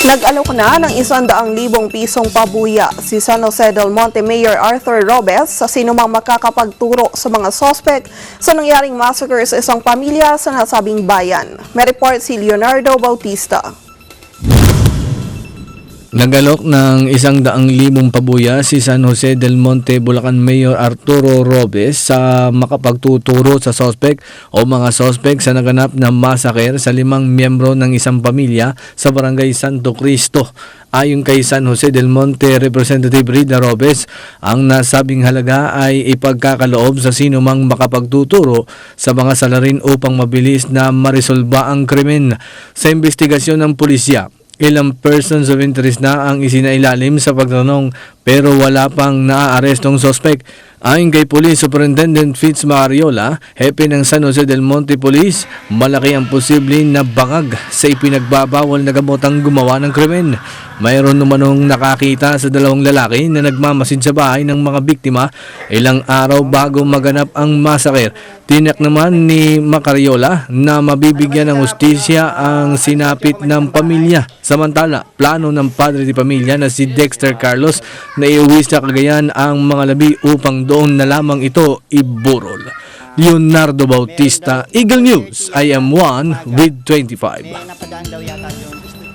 Nag-alok na ng 100,000 pisong pabuya si San Jose del Monte Mayor Arthur Robes sa sinumang makakapagturo sa mga sospek sa nangyaring massacre sa isang pamilya sa nasabing bayan. May report si Leonardo Bautista. Nagalok ng 100,000 pabuya si San Jose del Monte, Bulacan Mayor Arturo Robes sa makapagtuturo sa sospek o mga sospek sa naganap na massacre sa 5 miyembro ng isang pamilya sa Barangay Santo Cristo. Ayon kay San Jose del Monte Representative Rida Robes, ang nasabing halaga ay ipagkakaloob sa sino mang makapagtuturo sa mga salarin upang mabilis na marisolba ang krimen. Sa investigasyon ng pulisya, ilang persons of interest na ang isinailalim sa pagtanong pero wala pang naaarestong sospek. Ayon kay Police Superintendent Fitz Mariola, hepe ng San Jose del Monte Police, malaki ang posible na bangag sa ipinagbabawal na gamot ang gumawa ng krimen. Mayroon namanong nakakita sa 2 lalaki na nagmamasid sa bahay ng mga biktima ilang araw bago maganap ang massacre. Tiyak naman ni Macariola na mabibigyan ng hustisya ang sinapit ng pamilya. Samantala, plano ng padre de pamilya na si Dexter Carlos na iuwi sa Cagayan ang mga labi upang doon na lamang ito iburol. Leonardo Bautista, Eagle News, I am 1 with 25.